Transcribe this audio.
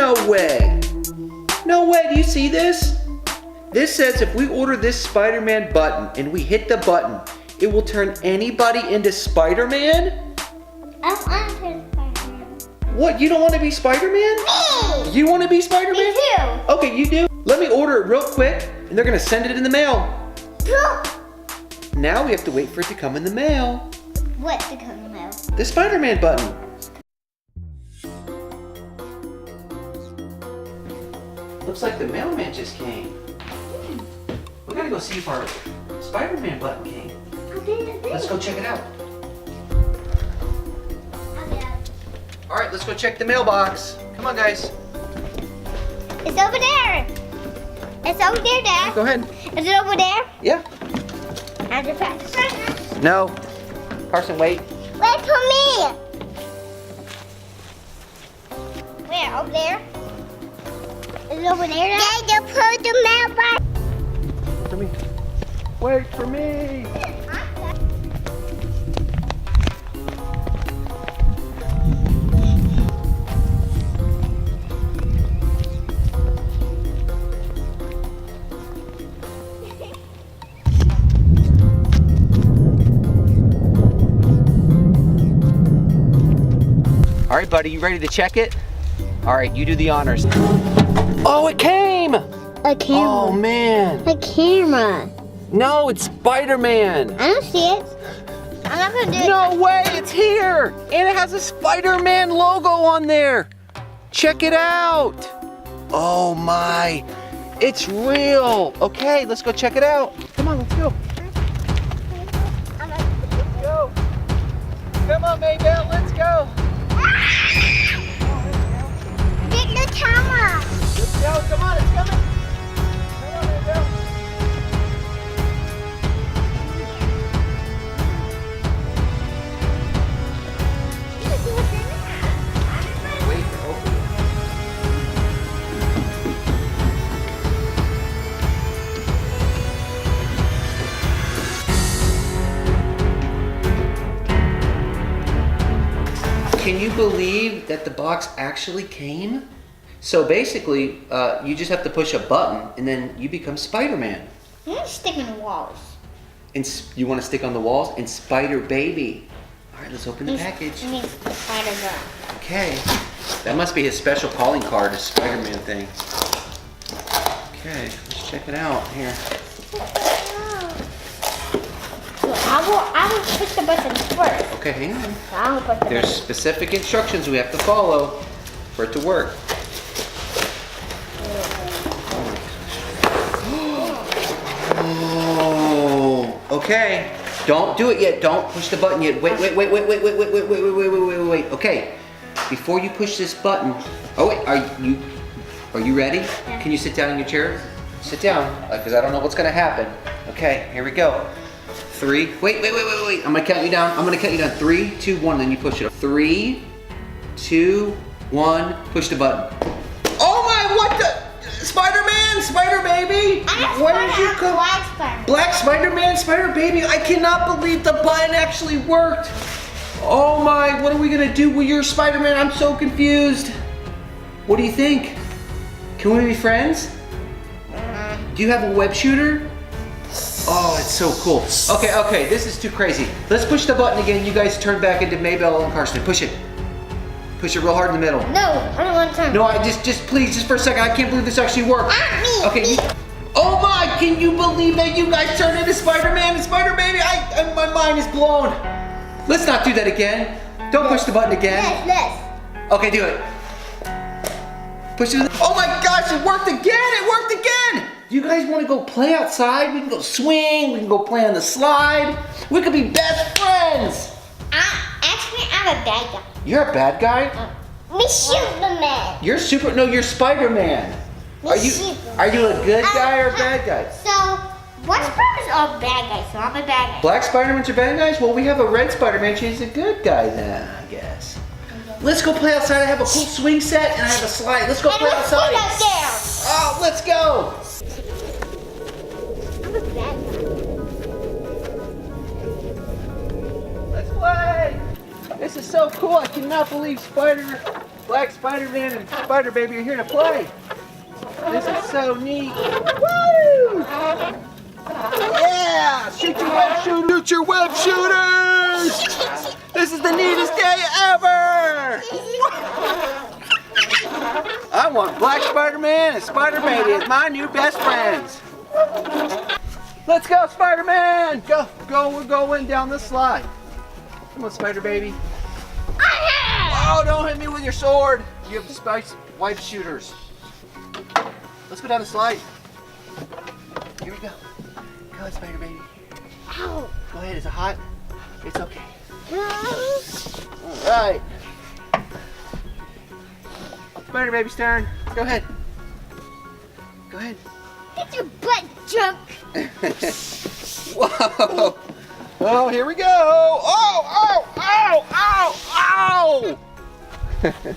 No way. No way, do you see this? This says if we order this Spider-Man button and we hit the button, it will turn anybody into Spider-Man? I want to turn Spider-Man. What, you don't want to be Spider-Man? Me! You want to be Spider-Man? Me too. Okay, you do. Let me order it real quick and they're gonna send it in the mail. Now we have to wait for it to come in the mail. What to come in the mail? The Spider-Man button. Looks like the mailman just came. We gotta go see if our Spider-Man button came. Let's go check it out. All right, let's go check the mailbox. Come on, guys. It's over there. It's over there, Dad. Go ahead. Is it over there? Yeah. I have to practice. No. Carson, wait. Wait for me. Where? Over there? Is it over there? Dad, you put the mailbox. For me. Wait for me. All right, buddy, you ready to check it? All right, you do the honors. Oh, it came! A camera. Oh, man. A camera. No, it's Spider-Man. I don't see it. I'm not gonna do it. No way, it's here! And it has a Spider-Man logo on there. Check it out. Oh my, it's real. Okay, let's go check it out. Come on, let's go. Let's go. Come on, Mae Belle, let's go. Get the camera. Let's go, come on, it's coming. Come on, Mae Belle. Wait to open it. Can you believe that the box actually came? So basically, you just have to push a button and then you become Spider-Man. I'm gonna stick in the walls. And you want to stick on the walls and Spider Baby. All right, let's open the package. It means the spider girl. Okay, that must be his special calling card, his Spider-Man thing. Okay, let's check it out here. So I will push the button first. Okay, hang on. So I will push the There's specific instructions we have to follow for it to work. Oh, okay. Don't do it yet. Don't push the button yet. Wait. Okay. Before you push this button. Oh wait, are you ready? Yeah. Can you sit down in your chair? Sit down, because I don't know what's gonna happen. Okay, here we go. 3. Wait. I'm gonna count you down. I'm gonna count you down. 3, 2, 1. Then you push it. 3, 2, 1. Push the button. Oh my! What the? Spider-Man, Spider Baby. Where did you come? Black Spiderman. Black Spider-Man, Spider Baby. I cannot believe the button actually worked. Oh my! What are we gonna do with your Spider-Man? I'm so confused. What do you think? Can we be friends? Do you have a web shooter? Oh, it's so cool. Okay, this is too crazy. Let's push the button again. You guys turn back into Mae Belle and Carsten. Push it. Push it real hard in the middle. No, I don't want to turn. No, please, just for a second. I can't believe this actually worked. Me. Okay. Oh my, can you believe that you guys turned into Spider-Man and Spider Baby? My mind is blown. Let's not do that again. Don't push the button again. Yes. Okay, do it. Push it. Oh my gosh, it worked again! It worked again! Do you guys want to go play outside? We can go swing, we can go play on the slide. We could be best friends! Actually, I'm a bad guy. You're a bad guy? Me Superman. You're Spider-Man. Are you a good guy or a bad guy? So, Black Spiderman's all bad guys, so I'm a bad guy. Black Spiderman's are bad guys? Well, we have a Red Spiderman. She's a good guy then, I guess. Let's go play outside. I have a cool swing set and I have a slide. Let's go play outside. Oh, let's go. I'm a bad guy. Let's play. This is so cool. I cannot believe Spider Black Spiderman and Spider Baby are here to play. This is so neat. Woo! Yeah! Shoot your web shooters! Shoot your web shooters! This is the neatest day ever! I want Black Spiderman and Spider Baby as my new best friends. Let's go, Spider-Man! Go, we're going down the slide. Come on, Spider Baby. Oh, don't hit me with your sword. You have the spice wipe shooters. Let's go down the slide. Here we go. Go ahead, Spider Baby. Ow. Go ahead, is it hot? It's okay. All right. Spider Baby's turn. Go ahead. Go ahead. Get your butt junk. Whoa! Oh, here we go! Oh! Ow! Ow! Ow! Ow!